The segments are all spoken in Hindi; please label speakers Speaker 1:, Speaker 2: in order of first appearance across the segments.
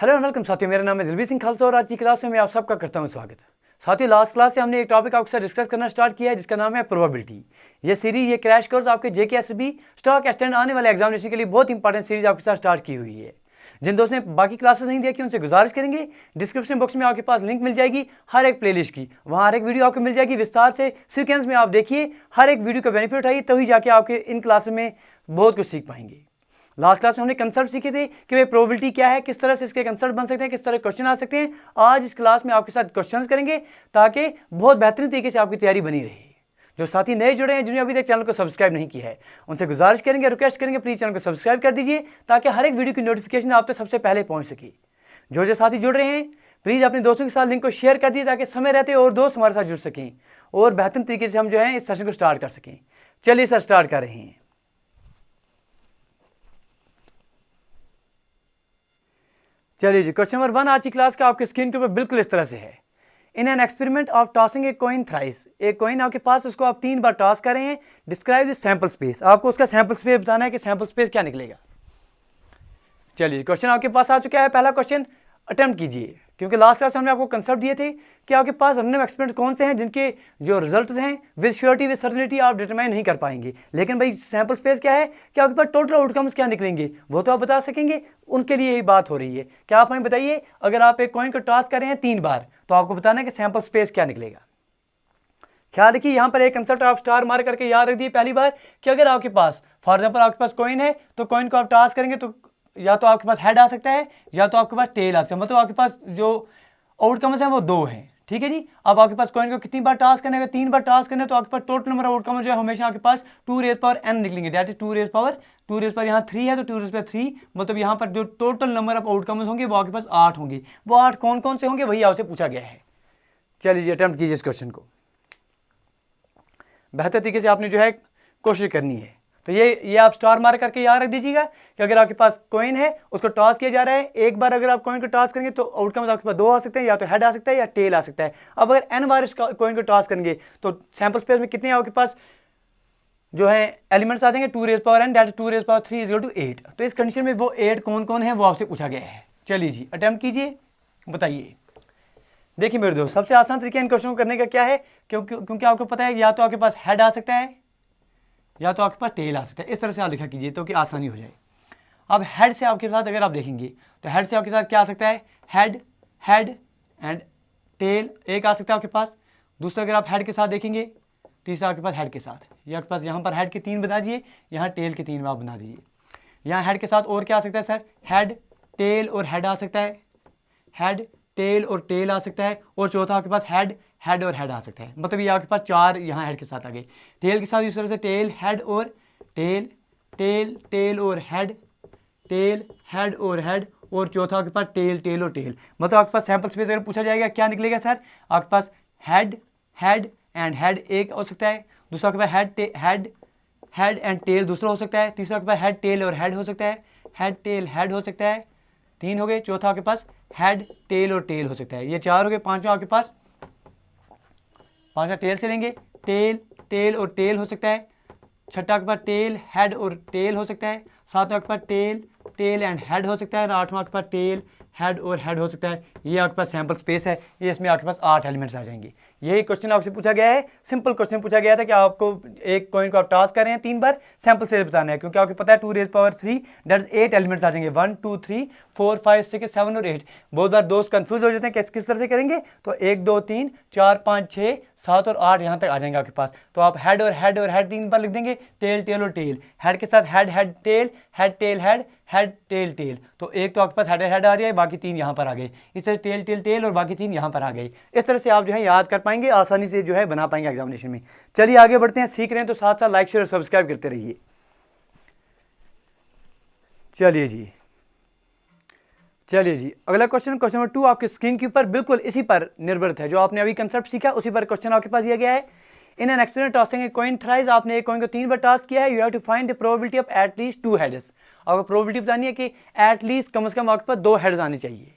Speaker 1: हेलो एंड वेलकम साथियों, मेरा नाम है दिलबीर सिंह खालसा और आज की क्लास में मैं आप सबका करता हूं स्वागत। साथियों, लास्ट क्लास से हमने एक टॉपिक आपके साथ डिस्कस करना स्टार्ट किया है जिसका नाम है प्रोबेबिलिटी। ये सीरीज, ये क्रैश कोर्स आपके जेकेएसबी स्टॉक एक्सटेंड आने वाले एग्जामिनेशन के लिए बहुत इंपॉर्टेंट सीरीज आपके साथ स्टार्ट की हुई है। जिन दोस्तों ने बाकी क्लासेस नहीं देखी उनसे गुजारिश करेंगे, डिस्क्रिप्शन बॉक्स में आपके पास लिंक मिल जाएगी हर एक प्लेलिस्ट की। वहाँ हर एक वीडियो आपको मिल जाएगी विस्तार से सीक्वेंस में। आप देखिए, हर एक वीडियो का बेनिफिट उठाइए, तभी जाके आपके इन क्लासेस में बहुत कुछ सीख पाएंगे। लास्ट क्लास में हमने कंसेप्ट सीखे थे कि भाई प्रोबेबिलिटी क्या है, किस तरह से इसके कंसेप्ट बन सकते हैं, किस तरह क्वेश्चन आ सकते हैं। आज इस क्लास में आपके साथ क्वेश्चंस करेंगे ताकि बहुत बेहतरीन तरीके से आपकी तैयारी बनी रहे। जो साथी नए जुड़े हैं, जिन्होंने अभी तक चैनल को सब्सक्राइब नहीं किया है, उनसे गुजारिश करेंगे, रिक्वेस्ट करेंगे, प्लीज चैनल को सब्सक्राइब कर दीजिए ताकि हर एक वीडियो की नोटिफिकेशन आप तक सबसे पहले पहुंच सके। जो साथी जुड़ रहे हैं, प्लीज अपने दोस्तों के साथ लिंक को शेयर कर दिए ताकि समय रहते और दोस्त हमारे साथ जुड़ सकें और बेहतरीन तरीके से हम जो है इस सेशन को स्टार्ट कर सकें। चलिए सर, स्टार्ट कर रहे हैं। चलिए जी, क्वेश्चन नंबर 1 आज की क्लास का आपके स्क्रीन के ऊपर बिल्कुल इस तरह से है। In an experiment of tossing a coin thrice, एक कॉइन आपके पास, उसको आप 3 बार टॉस कर रहे हैं। डिस्क्राइब द सैंपल स्पेस, आपको उसका सैंपल स्पेस बताना है कि सैंपल स्पेस क्या निकलेगा। चलिए, क्वेश्चन आपके पास आ चुका है। पहला क्वेश्चन अटेम्प्ट कीजिए, क्योंकि लास्ट क्लास में हमने आपको कंसेप्ट दिए थे कि आपके पास रैंडम एक्सपेरिमेंट कौन से हैं जिनके जो रिजल्ट हैं विद श्योरिटी विद सर्टेनिटी आप डिटरमाइन नहीं कर पाएंगे। लेकिन भाई सैंपल स्पेस क्या है कि आपके पास टोटल आउटकम्स क्या निकलेंगे वो तो आप बता सकेंगे। उनके लिए यही बात हो रही है। क्या आप हमें बताइए, अगर आप एक कॉइन को टॉस कर रहे हैं 3 बार तो आपको बताना है कि सैंपल स्पेस क्या निकलेगा। ख्याल रखिए, यहाँ पर एक कंसेप्ट आप स्टार मार करके याद रख दिए पहली बार कि अगर आपके पास फॉर एग्जाम्पल आपके पास कॉइन है तो कॉइन को आप टॉस करेंगे तो या तो आपके पास हेड आ सकता है या तो आपके पास टेल आ सकता है। मतलब आपके पास जो आउटकम्स हैं वो 2 हैं। ठीक है जी। अब आपके पास कॉइन को कितनी बार टॉस करने, अगर 3 बार टॉस करने तो आपके पास टोटल नंबर आउटकम जो है हमेशा आपके पास 2 रेज़ पावर n निकलेंगे। दैट इज 2 रेज़ पावर यहाँ 3 है तो 2 रेज़ पावर 3, मतलब यहाँ पर जो टोटल नंबर ऑफ आउटकम्स होंगे वो आपके पास 8 होंगे। वो 8 कौन कौन से होंगे वही आपसे पूछा गया है। चलिए, अटेम्प्ट कीजिए इस क्वेश्चन को। बेहतर तरीके से आपने जो है कोशिश करनी है। तो ये आप स्टार मार करके याद रख दीजिएगा कि अगर आपके पास कॉइन है उसको टॉस किया जा रहा है। एक बार अगर आप कॉइन को टॉस करेंगे तो आउटकम आपके पास 2 आ सकते हैं, या तो हेड आ सकता है या टेल आ सकता है। अब अगर n बार इस कॉइन को टॉस करेंगे तो सैंपल स्पेस में कितने आपके पास जो है एलिमेंट्स आ जाएंगे 2 raise power n, that is 2 raise power 3 equal to 8। तो इस कंडीशन में वो 8 कौन कौन है वो आपसे पूछा गया है। चलिए जी, अटेम्प्ट कीजिए, बताइए। देखिए मेरे दोस्त, सबसे आसान तरीका इन क्वेश्चन को करने का क्या है, क्योंकि आपको पता है या तो आपके पास हेड आ सकता है या तो आपके पास टेल आ सकता है। इस तरह से आप लिखा कीजिए तो कि आसानी हो जाए। अब हेड से आपके साथ अगर आप देखेंगे तो हेड से आपके साथ क्या आ सकता है, हेड एंड टेल एक आ सकता है आपके पास। दूसरा अगर आप हेड के साथ देखेंगे, तीसरा आपके पास हेड के साथ, ये आपके पास यहाँ पर हेड के 3 बना दिए, यहाँ टेल के 3 आप बना दीजिए। यहाँ हेड के साथ और क्या आ सकता है सर, हेड टेल और हेड आ सकता है, हेड टेल और टेल आ सकता है, और चौथा आपके पास हेड और हेड आ सकता है। मतलब ये आपके पास 4 यहाँ हेड के साथ आ गए। टेल के साथ इस तरह से टेल हेड और टेल, टेल और हेड, टेल हेड और हेड, और चौथा आपके पास टेल और टेल। मतलब आपके पास सैंपल स्पेस अगर पूछा जाएगा क्या निकलेगा सर, आपके पास हेड एंड हेड एक हो सकता है, दूसरा आपके पास हेड एंड टेल दूसरा हो सकता है, तीसरा आपके पास हेड टेल और हेड हो सकता है, हेड टेल हेड हो सकता है, 3 हो गए। चौथा आपके पास हेड टेल और टेल हो सकता है, ये 4 हो गए। पांचवा आपके पास, पांचवा टेल से लेंगे, टेल और टेल हो सकता है। छठा आपके पास टेल हेड और टेल हो सकता है। सातवां आपके पास टेल एंड हेड हो सकता है, और आठवां आपके पास टेल हेड और हेड हो सकता है। ये आपके पास सैंपल स्पेस है, ये इसमें आपके पास 8 एलिमेंट्स आ जाएंगे। यही क्वेश्चन आपसे पूछा गया है। सिंपल क्वेश्चन पूछा गया था कि आपको एक कॉइन को आप टॉस कर रहे हैं 3 बार, सैंपल स्पेस बताना है, क्योंकि आपको पता है 2 raise power 3 that is 8 elements आ जाएंगे। 1 2 3 4 5 6 7 और 8। बहुत बार दोस्त कंफ्यूज हो जाते हैं किस तरह से करेंगे, तो 1 2 3 4 5 6 7 और 8 यहाँ तक आ जाएंगे आपके पास। तो आप हेड और हेड 3 बार लिख देंगे, टेल और टेल, हेड के साथ हेड टेल हेड टेल। तो एक तो आपके पास हेड आ जाए, बाकी 3 यहाँ पर आ गए। इस तरह टेल और बाकी 3 यहाँ पर आ गए। इस तरह से आप जो है याद कर पाएंगे, आसानी से जो है बना पाएंगे एग्जामिनेशन में। चलिए आगे बढ़ते हैं, सीख रहे हैं तो साथ साथ लाइक शेयर और सब्सक्राइब करते रहिए। चलिए जी, अगला क्वेश्चन नंबर 2 आपके स्क्रीन के ऊपर बिल्कुल इसी पर निर्भर है। जो आपने अभी कंसेप्ट सीखा उसी पर क्वेश्चन आपके पास दिया गया है। In an experiment tossing a coin thrice, आपने एक कॉइन को 3 बार टॉस किया है। You have to find the probability of at least 2 heads. आपको प्रोबेबिलिटी बतानी है कि एटलीस्ट कम से कम आपके पास 2 हेड्स आने चाहिए।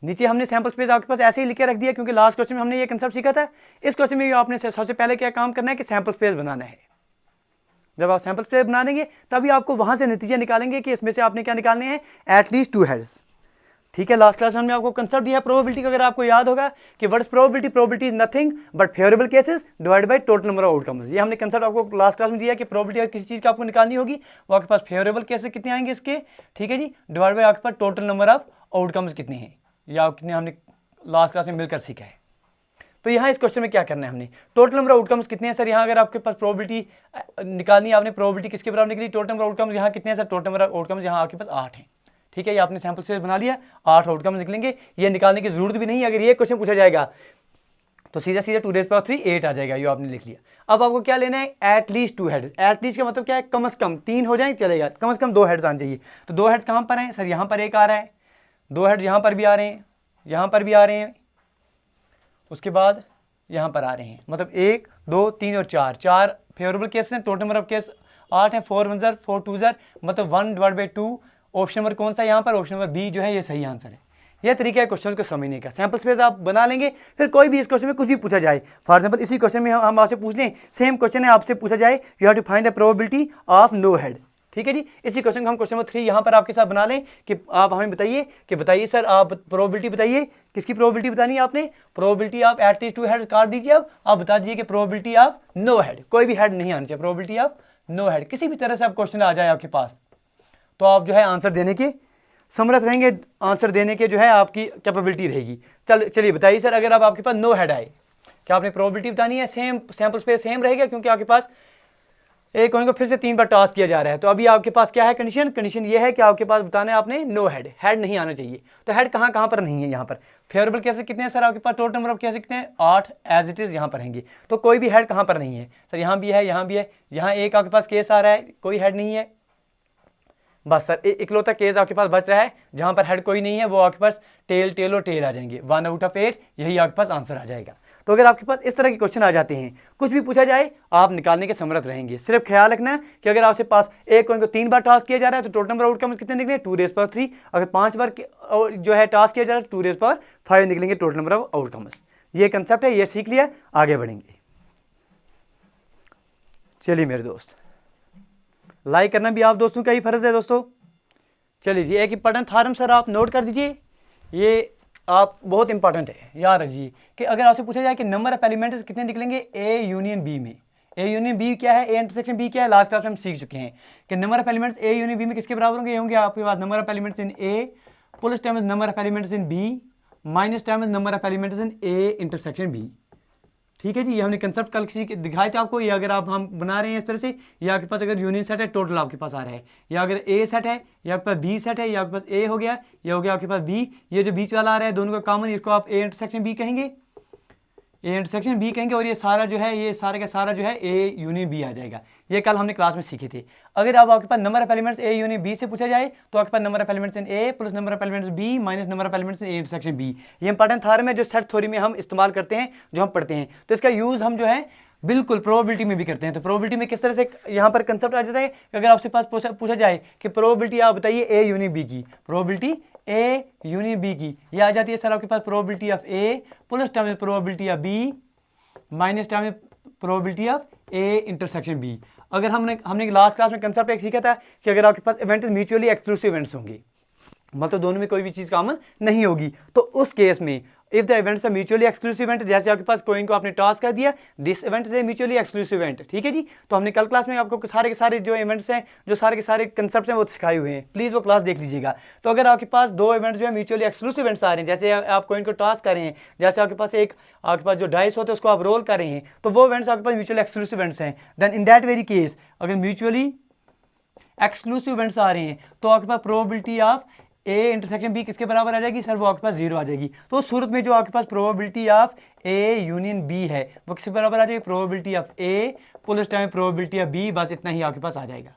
Speaker 1: नीचे हमने सैंपल स्पेस आपके पास ऐसे ही लिख के रख दिया, क्योंकि लास्ट क्वेश्चन में हमने ये कंसेप्ट सीखा था। इस क्वेश्चन में आपने सबसे पहले क्या काम करना है कि सैंपल स्पेस बनाना है। जब आप सैंपल स्पेस बना देंगे तभी आपको वहां से नतीजे निकालेंगे कि इसमें से आपने क्या निकालने हैं, एटलीस्ट 2 हेड्स। ठीक है, लास्ट क्लास में हमने आपको कंसेप्ट दिया प्रोबेबिलिटी का, अगर आपको याद होगा कि what is probability, probability is nothing but favourable cases divide by total number of outcomes. ये हमने कंसेप्ट आपको लास्ट क्लास में दिया कि प्रोबेबिलिटी अगर किसी चीज़ का आपको निकालनी होगी वो आपके पास फेवरेबल केसेस कितने आएंगे इसके, ठीक है जी, डिवाइड बाय आपके पास टोटल नंबर ऑफ आउटकम्स कितने हैं, या कितने हमने लास्ट क्लास में मिलकर सीखा है। तो यहाँ इस क्वेश्चन में क्या करना है हमने, टोटल नंबर आउटकम्स कितने हैं सर, यहाँ अगर आपके पास प्रोबेबिलिटी निकालनी है, आपने प्रोबेबिलिटी किसके बराबर निकली, टोटल नंबर आउटकम्स यहाँ कितने हैं सर, टोटल नंबर आउटकम्स यहाँ आपके पास 8 हैं, ठीक है, ये आपने सैंपल स्पेस बना लिया, 8 आउटकम्स निकलेंगे, ये निकालने की जरूरत भी नहीं है। अगर ये क्वेश्चन पूछा जाएगा तो सीधा सीधा 2⁻³ 8 आ जाएगा, ये आपने लिख लिया। अब आपको क्या लेना है, एटलीस्ट 2 हेड्स। एटलीस्ट का मतलब क्या है, कम से कम 3 हो जाए चलेगा, कम से कम 2 हेड्स आने चाहिए। तो 2 हेड्स कहाँ पर हैं सर, यहाँ पर एक आ रहा है, 2 हेड्स यहाँ पर भी आ रहे हैं, यहाँ पर भी आ रहे हैं, उसके बाद यहाँ पर आ रहे हैं, मतलब 1 2 3 और 4 फेवरेबल केस हैं, टोटल नंबर ऑफ केस 8 है, 4 1 4 2 मतलब 1/2। ऑप्शन नंबर कौन सा यहाँ पर, ऑप्शन नंबर बी जो है ये सही आंसर है। यह तरीका है क्वेश्चन को समझने का, सैंपल स्पेस आप बना लेंगे, फिर कोई भी इस क्वेश्चन में कुछ भी पूछा जाए, फॉर एग्जांपल इसी क्वेश्चन में हम आपसे पूछ लें, सेम क्वेश्चन है, आपसे पूछा जाए you have to find the probability of no head, ठीक है जी। इसी क्वेश्चन को हम क्वेश्चन नंबर 3 यहाँ पर आपके साथ बना लें कि आप हमें बताइए सर, आप प्रोबेबिलिटी बताइए, किसकी प्रोबेबिलिटी बतानी है आपने, प्रोबेबिलिटी ऑफ एटलीस्ट 2 हेड काट दीजिए। अब आप बता दीजिए कि प्रोबेबिलिटी ऑफ नो हेड, कोई भी हेड नहीं आना चाहिए, प्रोबेबिलिटी ऑफ नो हेड, किसी भी तरह से आप क्वेश्चन आ जाए आपके पास, तो आप जो है आंसर देने के समर्थ रहेंगे, आंसर देने के जो है आपकी कैपेबिलिटी रहेगी। चलिए बताइए सर, अगर आपके पास नो हेड आए, क्या आपने प्रोबेबिलिटी बतानी है, सेम सैंपल स्पेस सेम रहेगा, क्योंकि आपके पास एक कोइन को फिर से 3 बार टॉस किया जा रहा है। तो अभी आपके पास क्या है कंडीशन ये है कि आपके पास बताना है आपने नो हेड नहीं आना चाहिए। तो हेड कहाँ पर नहीं है, यहाँ पर फेवरेबल केसेस कितने हैं सर, आपके पास टोटल नंबर ऑफ केसेस कितने हैं, 8 एज इट इज यहाँ पर रहेंगे। तो कोई भी हेड कहाँ पर नहीं है सर, यहाँ भी है, यहाँ भी है, यहाँ एक आपके पास केस आ रहा है, कोई हेड नहीं है, बस सर इकलौता केस आपके पास बच रहा है जहाँ पर हेड कोई नहीं है, वो आपके पास टेल और टेल आ जाएंगे, 1/8, यही आपके पास आंसर आ जाएगा। तो अगर आपके पास इस तरह के क्वेश्चन आ जाते हैं, कुछ भी पूछा जाए आप निकालने के समर्थ रहेंगे। सिर्फ ख्याल रखना है कि अगर आपके पास एक कॉइन को 3 बार टॉस किया जा रहा है तो टोटल नंबर आउटकम्स कितने निकले, 2⁻3। अगर 5 बार जो है टॉस किया जा रहा है 2⁻5 निकलेंगे टोटल नंबर ऑफ आउटकम्स। ये कंसेप्ट है, ये सीख लिया, आगे बढ़ेंगे। चलिए मेरे दोस्त, लाइक करना भी आप दोस्तों का ही फर्ज है दोस्तों। चलिए जी, एक इंपॉर्टेंट थ्योरम सर आप नोट कर दीजिए, ये आप बहुत इंपॉर्टेंट है, याद रखिए कि अगर आपसे पूछा जाए कि नंबर ऑफ एलिमेंट्स कितने निकलेंगे ए यूनियन बी में, ए यूनियन बी क्या है, ए इंटरसेक्शन बी क्या है, लास्ट क्लास में हम सीख चुके हैं कि number of elements A union B में किसके बराबर होंगे, ये होंगे आपके पास number of elements in A plus times number of elements in B minus times number of elements in A intersection B. ठीक है जी, ये हमने कंसेप्ट कल किसी दिखाए थे आपको, ये अगर आप हम बना रहे हैं इस तरह से, या आपके पास अगर यूनियन सेट है टोटल आपके पास आ रहा है, या अगर ए सेट है, या आपके पास बी सेट है, या आपके पास ए हो गया, या हो गया आपके पास बी, ये जो बीच वाला आ रहा है दोनों का कॉमन, इसको आप ए इंटरसेक्शन बी कहेंगे, ए इंटरसेक्शन बी कहेंगे, और ये सारा जो है, ये सारा का सारा जो है ए यूनियन बी आ जाएगा। ये कल हमने क्लास में सीखे थे। अगर अब आपके पास number of elements A union B से पूछा जाए तो आपके पास number of elements in A plus number of elements B minus number of elements in A intersection B. ये इंपॉर्टेंट थ्योरम है जो सेट थ्योरी में हम इस्तेमाल करते हैं, जो हम पढ़ते हैं। तो इसका यूज़ हम जो है बिल्कुल प्रोबेबिलिटी में भी करते हैं। तो प्रोबेबिलिटी में किस तरह से यहाँ पर कंसेप्ट आ जाता है कि अगर आपसे पास पूछा जाए कि प्रोबेबिलिटी आप बताइए ए यूनियन बी की, प्रोबेबिलिटी ए यूनियन बी की, ये आ जाती है सर आपके पास probability of A plus time probability of B minus time probability of A intersection B. अगर हमने लास्ट क्लास में कंसेप्ट एक सीखा था कि अगर आपके पास इवेंट म्यूचुअली एक्सक्लूसिव इवेंट्स होंगे, मतलब दोनों में कोई भी चीज़ कॉमन नहीं होगी, तो उस केस में if the events are mutually exclusive event, जैसे आपके पास कोइन को आपने टॉस कर दिया, this event is a mutually exclusive event. ठीक है जी, तो हमने कल क्लास में आपको सारे के सारे जो इवेंट्स हैं, जो सारे के सारे कंसेप्ट हैं वो सिखाए हुए हैं, प्लीज़ वो क्लास देख लीजिएगा। तो अगर आपके पास 2 इवेंट्स जो है म्यूचुअली एक्सक्लूसिव इवेंट्स आ रहे हैं, जैसे आप कोइन को टॉस कर रहे हैं, जैसे आपके पास जो डाइस होते हैं उसको आप रोल कर रहे हैं, तो वो इवेंट्स आपके पास म्यूचुअली एक्सक्लूसिव इवेंट्स हैं। Then in that very case अगर म्यूचुअली एक्सक्लूसिव इवेंट्स आ रहे हैं तो आपके पास probability of A intersection B किसके बराबर आ जाएगी सर, वो आपके पास 0 आ जाएगी। तो उस सूरत में जो आपके पास probability of A union B है वो किसके बराबर आ जाएगी, probability of A plus time probability of B, बस इतना ही आपके पास आ जाएगा।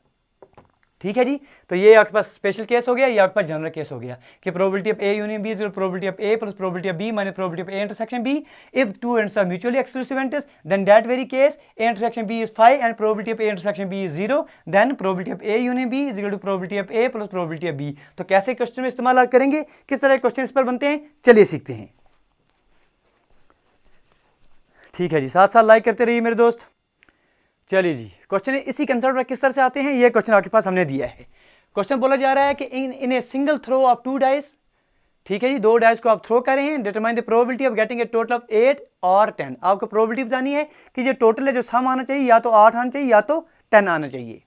Speaker 1: ठीक है जी, तो ये आपके पास स्पेशल केस हो गया, ये आपके पास जनरल केस हो गया कि probability of A union B is probability of A plus probability of B minus probability of A intersection B. If 2 events are mutually exclusive events then that very case A intersection B is 5 and probability of A intersection B is 0, then probability of A union B is equal to probability of A plus probability of B. तो कैसे क्वेश्चन में इस्तेमाल करेंगे, किस तरह क्वेश्चन इस पर बनते हैं, चलिए सीखते हैं। ठीक है जी, साथ साथ लाइक करते रहिए मेरे दोस्त। चलिए जी, क्वेश्चन इसी कंसेप्ट पर किस तरह से आते हैं, ये क्वेश्चन आपके पास हमने दिया है। क्वेश्चन बोला जा रहा है कि in a single throw of 2 dice ठीक है जी, 2 डाइस को आप थ्रो कर रहे हैं, determine the probability of getting a total of 8 और 10। आपको प्रोबेबिलिटी बतानी है कि जो टोटल है जो सम आना चाहिए या तो 8 आना चाहिए या तो 10 आना चाहिए।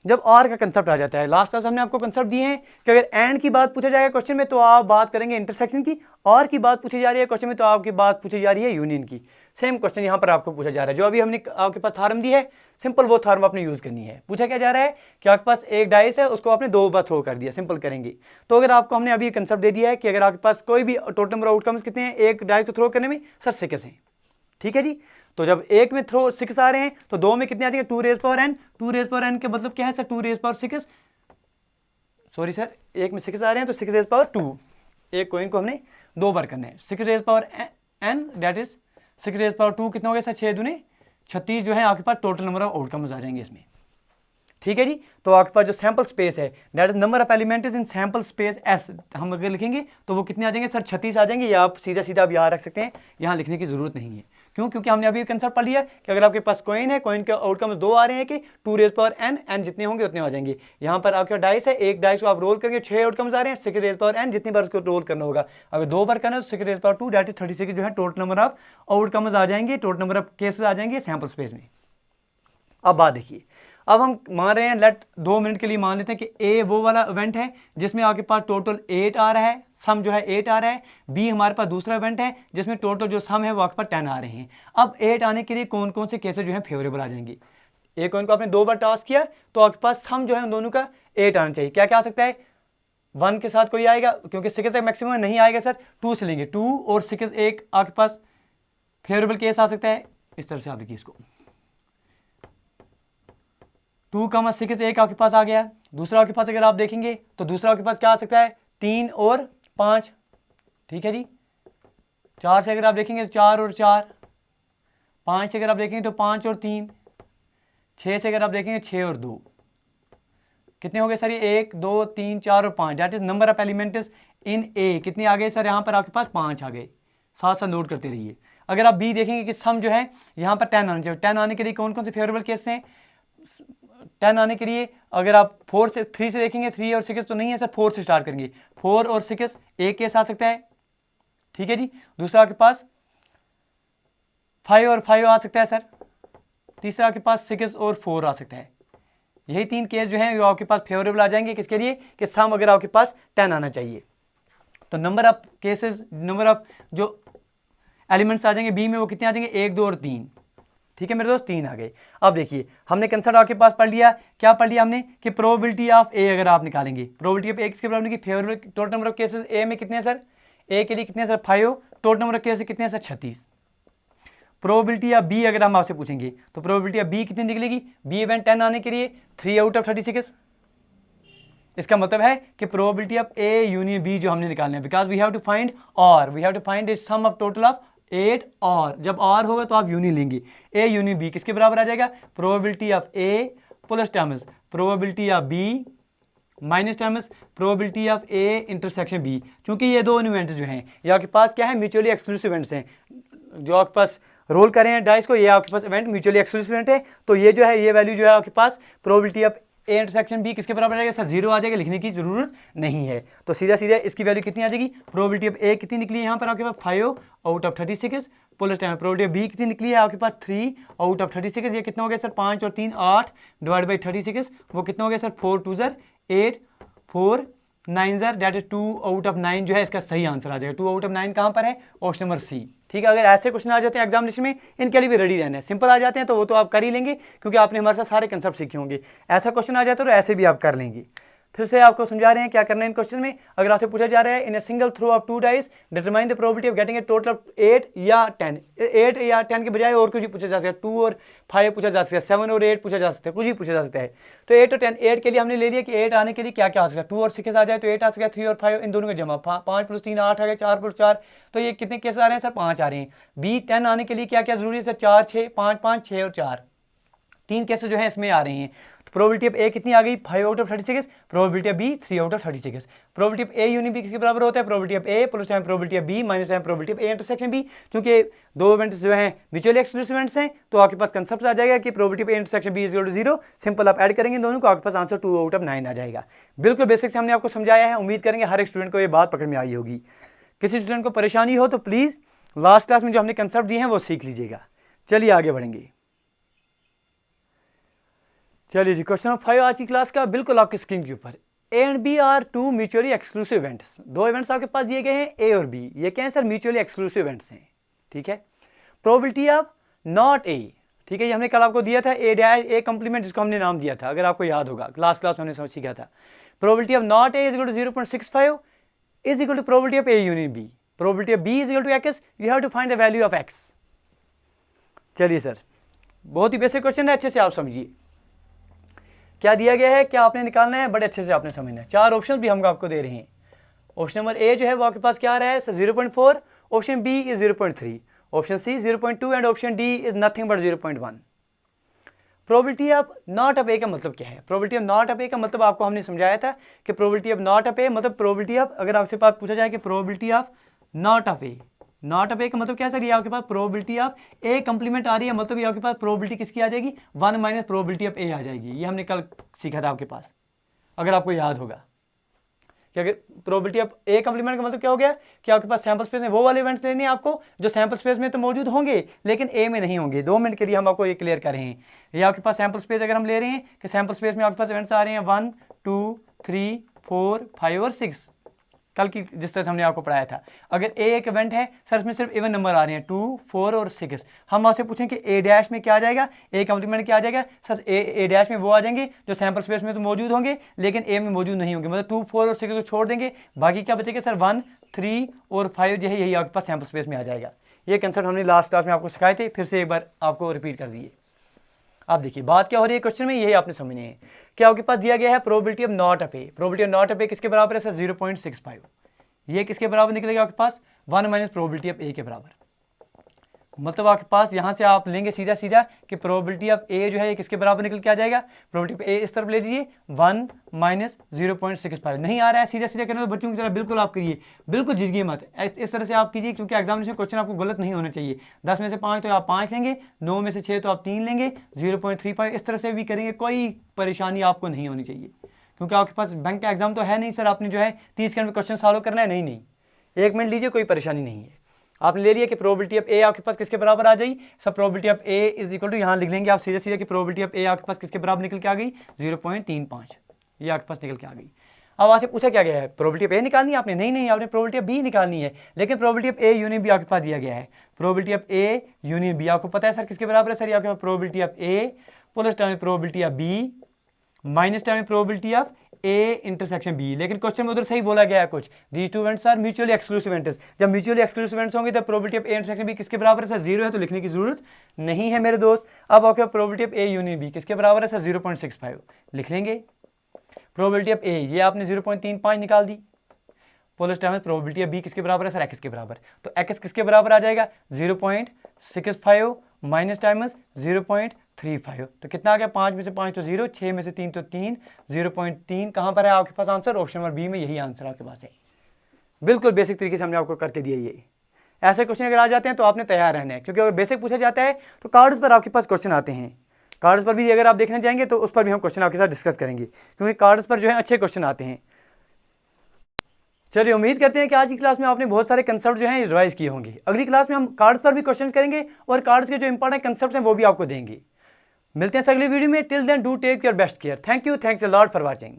Speaker 1: जब और का कंसेप्ट आ जाता है, लास्ट क्लास हमने आपको कंसेप्ट दिए हैं कि अगर एंड की बात पूछा जाएगा क्वेश्चन में तो आप बात करेंगे इंटरसेक्शन की, और की बात पूछी जा रही है क्वेश्चन में तो आपकी बात पूछी जा रही है यूनियन की। सेम क्वेश्चन यहाँ पर आपको पूछा जा रहा है, जो अभी हमने आपके पास थॉर्म दी है, सिंपल वो थॉर्म आपने यूज करनी है। पूछा क्या जा रहा है कि आपके पास एक डाइस है, उसको आपने 2 बार थ्रो कर दिया, सिंपल करेंगे। तो अगर आपको हमने अभी कंसेप्ट दे दिया है कि अगर आपके पास कोई भी टोटल नंबर आउटकम्स कितने हैं एक डाइस को थ्रो करने में, सर 6 हैं। ठीक है जी, तो जब एक में थ्रो 6 आ रहे हैं तो 2 में कितने आ जाएंगे 2 raise power n। 2 raise power n के मतलब क्या है sir 2 raise power 6, sorry sir, एक में 6 आ रहे हैं तो 6 रेज़ पावर 2, एक कोइन को हमने 2 बार करना है। 6 rays power n that is 6 rays power 2 कितना हो गया सर 6 दूने 36 जो है आपके पास टोटल नंबर ऑफ आउटकम्स आ जाएंगे इसमें। ठीक है जी, तो आपके पास जो सैंपल स्पेस है that is number of elements in sample space S, हम अगर लिखेंगे तो वो कितने आ जाएंगे सर 36 आ जाएंगे, या आप सीधा सीधा आप यहाँ रख सकते हैं, यहाँ लिखने की जरूरत नहीं है। क्यों? क्योंकि हमने अभी कंसेप्ट पढ़ लिया कि अगर आपके पास कॉइन है, कॉइन के आउटकम्स 2 आ रहे हैं कि 2 रेज़ पावर n जितने होंगे उतने आ जाएंगे। यहाँ पर आपके डाइस है, एक डाइस को आप रोल करेंगे 6 आउटकम्स आ रहे हैं, 6 रेज़ पावर n जितनी बार उसको रोल करना होगा। अगर 2 बार करना है तो 6 रेज़ पावर 2 दैट इज 36 जो है टोटल नंबर ऑफ आउटकम्स आ जाएंगे, टोटल नंबर ऑफ केसेस आ जाएंगे सैंपल स्पेस में। अब बात देखिए, अब हम मान रहे हैं, लेट 2 मिनट के लिए मान लेते हैं कि ए वो वाला इवेंट है जिसमें आपके पास टोटल 8 आ रहा है, सम जो है 8 आ रहा है। बी हमारे पास दूसरा इवेंट है जिसमें टोटल जो सम है वो आपके पास 10 आ रहे हैं। अब 8 आने के लिए कौन कौन से केसेस जो है फेवरेबल आ जाएंगे। एक कॉइन को आपने 2 बार टॉस किया तो आपके पास सम जो है उन दोनों का 8 आना चाहिए। क्या क्या आ सकता है, 1 के साथ कोई आएगा, क्योंकि 6 तक मैक्सिमम नहीं आएगा सर, 2 से लेंगे, 2 और 6 एक आपके पास फेवरेबल केस आ सकता है। इस तरह से आप देखिए इसको, 2,6 एक आपके पास आ गया। दूसरा आपके पास अगर आप देखेंगे तो दूसरा आपके पास क्या आ सकता है 3 और 5। ठीक है जी, 4 से अगर आप देखेंगे तो 4 और 4, 5 से अगर आप देखेंगे तो 5 और 3, 6 से अगर आप देखेंगे 6 और 2, कितने हो गए सर ये 1 2 3 4 और 5, that is number of elements in A. कितने आ गए सर यहाँ पर आपके पास 5 आ गए, साथ साथ नोट करते रहिए। अगर आप बी देखेंगे कि सम जो है यहाँ पर 10 आना चाहिए। 10 आने के लिए कौन कौन से फेवरेबल केस हैं, 10 आने के लिए अगर आप 3 से देखेंगे, 3 और 6 तो नहीं है सर, 4 से स्टार्ट करेंगे, 4 और 6 एक केस आ सकता है। ठीक है जी, दूसरा आपके पास 5 और 5 आ सकता है सर, तीसरा आपके पास 6 और 4 आ सकता है। यही 3 केस जो हैं वो आपके पास फेवरेबल आ जाएंगे, किसके लिए कि सम अगर आपके पास 10 आना चाहिए। तो number of cases, number of जो एलिमेंट्स आ जाएंगे बी में वो कितने आ जाएंगे 1 2 और 3। ठीक है मेरे दोस्त, 3 आ गए। अब देखिए हमने कंसेप्ट आपके पास पढ़ लिया, क्या पढ़ लिया हमने कि प्रोबेबिलिटी ऑफ ए अगर आप निकालेंगे, प्रोबेबिलिटी ऑफ ए किसके बराबर की favourable, total number of cases A में कितने हैं सर, ए के लिए कितने हैं sir 5, total number of cases कितने हैं सर 36। प्रोबेबिलिटी ऑफ बी अगर हम आपसे पूछेंगे तो प्रोबेबिलिटी ऑफ बी कितनी निकलेगी, बी इवेंट 10 आने के लिए 3 आउट ऑफ 36। इसका मतलब है कि probability of A union B जो हमने निकालना है, because we have to find और we have to find the sum of total of 8 और, जब और होगा तो आप यूनियन लेंगे, ए यूनियन बी किसके बराबर आ जाएगा, probability of A plus times probability of B minus times probability of A intersection B. क्योंकि ये 2 इवेंट्स जो हैं ये आपके पास क्या है, म्यूचुअली एक्सक्लूसिव इवेंट्स हैं। जो आपके पास रोल करें हैं डाइस को, ये आपके पास इवेंट म्यूचुअली एक्सक्लूसिव इवेंट है, तो ये जो है ये वैल्यू जो है आपके पास probability of A intersection B किसके बराबर आ जाएगा सर 0 आ जाएगा, लिखने की जरूरत नहीं है। तो सीधा सीधा इसकी वैल्यू कितनी आ जाएगी, प्रोबेबिलिटी ऑफ ए कितनी निकली है यहाँ पर आपके पास 5 out of 36 plus time probability of B कितनी निकली है आपके पास 3 आउट ऑफ 36। ये कितना हो गया सर 5 और 3 8 डिवाइड बाई 36, वो कितना हो गया sir 4 2 8 4 9 that is 2 out of 9 जो है इसका सही आंसर आ जाएगा। 2 आउट ऑफ 9 कहाँ पर है, ऑप्शन नंबर सी। ठीक है, अगर ऐसे क्वेश्चन आ जाते हैं एग्जामिनेशन में, इनके लिए भी रेडी रहना है। सिंपल आ जाते हैं तो वो तो आप कर ही लेंगे क्योंकि आपने हमारे साथ सारे कंसेप्ट सीखे होंगे। ऐसा क्वेश्चन आ जाता है तो ऐसे भी आप कर लेंगे। फिर से आपको समझा रहे हैं क्या करना है इन क्वेश्चन में। अगर आपसे पूछा जा रहा है in a single throw of 2 dice determine the probability of getting a total of 8 या 10, 8 या 10 के बजाय और कुछ भी पूछा जा सकता है, 2 और 5 पूछा जा सकता है, 7 और 8 पूछा जा सकता है, कुछ भी पूछा जा सकता है। तो 8 और 10, 8 के लिए हमने ले लिया कि 8 आने के लिए क्या क्या आ सकता है, 2 और 6 आ जाए तो 8 आ सकता है, 3 और 5 इन दोनों का जमा, 5 प्लस 3 8 आ गया, 4 प्लस 4, तो ये कितने केस आ रहे हैं सर 5 आ रहे हैं। बी 10 आने के लिए क्या क्या जरूरी है सर 4 6 5 5 6 और 4, 3 केसेस जो है इसमें आ रहे हैं। तो प्रोबेबिलिटी ऑफ ए कितनी आ गई 5 out of 36, probability of B 3 out of 36। Probability of A union B किसके बराबर होता है, probability of A plus time probability of B minus time probability of A intersection B. क्योंकि दो इवेंट्स जो हैं म्यूचुअली एक्सक्लूसिव इवेंट्स हैं, तो आपके पास कंसेप्ट आ जाएगा कि probability of A intersection B is equal to 0। Simple आप ऐड करेंगे दोनों को, आपके पास आंसर 2 आउट ऑफ 9 आ जाएगा। बिल्कुल बेसिक से हमने आपको समझाया है, उम्मीद करेंगे हर एक स्टूडेंट को ये बात पकड़ में आई होगी। किसी स्टूडेंट को परेशानी हो तो प्लीज़ लास्ट क्लास में जो हमने कंसेप्ट दिए हैं वो सीख लीजिएगा। चलिए आगे बढ़ेंगे। चलिए जी, क्वेश्चन नंबर 5 आज की क्लास का बिल्कुल आपकी स्क्रीन के ऊपर। A and B are two mutually exclusive events. दो इवेंट्स आपके पास दिए गए हैं ए और बी। ये क्या है सर, म्यूचुअली एक्सक्लूसिव इवेंट्स हैं। ठीक है, प्रोबेबिलिटी ऑफ नॉट ए, ठीक है, ये हमने कल आपको दिया था ए डैश ए कंप्लीमेंट, जिसको हमने नाम दिया था, अगर आपको याद होगा क्लास में हमने समझ सीखा था। Probability of not A is equal to 0.65 is equal to probability of A union B. Probability of B is equal to x, you have to find the value of x. चलिए सर, बहुत ही बेसिक क्वेश्चन है, अच्छे से आप समझिए क्या दिया गया है, क्या आपने निकालना है, बड़े अच्छे से आपने समझना है। 4 ऑप्शन भी हम आपको दे रहे हैं। ऑप्शन नंबर ए जो है वो आपके पास क्या आ रहा है sir 0.4, option B is 0.3, option C 0.2 and option D is nothing but 0.1। Probability of not of A का मतलब क्या है? Probability of not of A का मतलब आपको हमने समझाया था कि probability of not of A मतलब प्रोबेबिलिटी ऑफ, अगर आपसे पास पूछा जाए कि probability of not of A, not of A का मतलब क्या है सर, ये आपके पास प्रोबेबिलिटी ऑफ ए कंप्लीमेंट आ रही है, मतलब ये आपके पास प्रोबेबिलिटी किसकी आ जाएगी 1 माइनस प्रोबेबिलिटी ऑफ ए आ जाएगी। ये हमने कल सीखा था आपके पास, अगर आपको याद होगा कि अगर प्रोबेबिलिटी ऑफ ए कंप्लीमेंट का मतलब क्या हो गया कि आपके पास सैंपल स्पेस में वो वाले इवेंट्स लेने हैं आपको जो सैंपल स्पेस में तो मौजूद होंगे लेकिन ए में नहीं होंगे। 2 मिनट के लिए हम आपको ये क्लियर कर रहे हैं। ये आपके पास सैंपल स्पेस अगर हम ले रहे हैं कि सैंपल स्पेस में आपके पास इवेंट्स आ रहे हैं 1 2 3 4 5 और 6, कल की जिस तरह से हमने आपको पढ़ाया था। अगर ए एक इवेंट है सर, इसमें सिर्फ इवन नंबर आ रहे हैं 2 4 और 6, हम आपसे पूछें कि ए डैश में क्या आ जाएगा, ए कंप्लीमेंट क्या आ जाएगा सर, ए डैश में वो आ जाएंगे जो सैंपल स्पेस में तो मौजूद होंगे लेकिन ए में मौजूद नहीं होंगे, मतलब 2 4 और 6 को छोड़ देंगे, बाकी क्या बचेगा सर 1 3 और 5 जो है यही आपके पास सैंपल स्पेस में आ जाएगा। ये कंसेप्ट हमने लास्ट क्लास में आपको सिखाए थे, फिर से एक बार आपको रिपीट कर दिए। आप देखिए बात क्या हो रही है क्वेश्चन में, यही आपने समझनी है। क्या आपके पास दिया गया है probability of not of A, probability of not of A किसके बराबर है सर 0.65, ये किसके बराबर निकलेगा आपके पास 1 माइनस प्रोबेबिलिटी ऑफ ए के बराबर। मतलब आपके पास यहाँ से आप लेंगे सीधा सीधा कि प्रोबेबिलिटी ऑफ ए जो है ये किसके बराबर निकल के आ जाएगा, प्रोबेबिलिटी ऑफ ए इस तरफ ले लीजिए 1 माइनस 0.65। नहीं आ रहा है सीधा सीधा करना तो बच्चों की तरह बिल्कुल आप करिए, बिल्कुल झिझकिए मत, इस तरह से आप कीजिए क्योंकि एग्जामिनेशन क्वेश्चन आपको गलत नहीं होना चाहिए। 10 में से 5 तो आप 5 लेंगे, 9 में से 6 तो आप 3 लेंगे, 0.35 इस तरह से भी करेंगे, कोई परेशानी आपको नहीं होनी चाहिए। क्योंकि आपके पास बैंक का एग्जाम तो है नहीं सर, आपने जो है 30 सेकंड में क्वेश्चन सॉल्व करना है, नहीं 1 मिनट लीजिए, कोई परेशानी नहीं है। आपने ले लिया कि प्रोबेबिलिटी ऑफ ए आपके पास किसके बराबर आ जाएगी सब, probability of A is equal to, यहाँ लिख लेंगे आप सीधे सीधे कि प्रोबेबिलिटी ऑफ ए आपके पास किसके बराबर निकल के आ गई 0.35, ये आपके पास निकल के आ गई। अब आपसे पूछा क्या गया है, प्रोबेबिलिटी ऑफ ए निकालनी है आपने, नहीं आपने प्रोबेबिलिटी ऑफ बी निकालनी है, लेकिन probability of A union B आपके पास दिया गया है। Probability of A union B आपको पता है सर किसके बराबर है सर, आपके पास probability of A plus time probability of B minus time probability of A intersection B. लेकिन क्वेश्चन में उधर सही बोला गया है कुछ, these two events are mutually exclusive events. जब म्यूचुअली एक्सक्लूसिव इवेंट्स होंगे तब probability of A intersection B किसके बराबर है सर 0 है, तो लिखने की जरूरत नहीं है मेरे दोस्त। अब आपके probability of A union B किसके बराबर है सर 0.65, लिख लेंगे। प्रोबेबिलिटी ऑफ ए ये आपने 0.35 निकाल दी, plus time probability of B किसके बराबर है सर एक्स के बराबर, तो एक्स किसके बराबर आ जाएगा 0.65 माइनस टाइमस 0.35, तो कितना आ गया 5 में से 5 तो 0, 6 में से 3 तो 3, 0.3 कहाँ पर है आपके पास आंसर, ऑप्शन नंबर बी में यही आंसर आपके पास है। बिल्कुल बेसिक तरीके से हमने आपको करके दिया। ये ऐसे क्वेश्चन अगर आ जाते हैं तो आपने तैयार रहना है, क्योंकि अगर बेसिक पूछा जाता है तो कार्ड्स पर आपके पास क्वेश्चन आते हैं, कार्ड्स पर भी अगर आप देखने जाएंगे तो उस पर भी हम क्वेश्चन आपके साथ डिस्कस करेंगे, क्योंकि कार्ड्स पर जो है अच्छे क्वेश्चन आते हैं। चलिए उम्मीद करते हैं कि आज की क्लास में आपने बहुत सारे कंसेप्ट जो हैं रिवाइज किए होंगे। अगली क्लास में हम कार्ड्स पर भी क्वेश्चन करेंगे और कार्ड्स के जो इंपॉर्टेंट कंसेप्ट हैं वो भी आपको देंगे। मिलते हैं अगली वीडियो में, till then do take your best care. Thank you, thanks a lot for watching.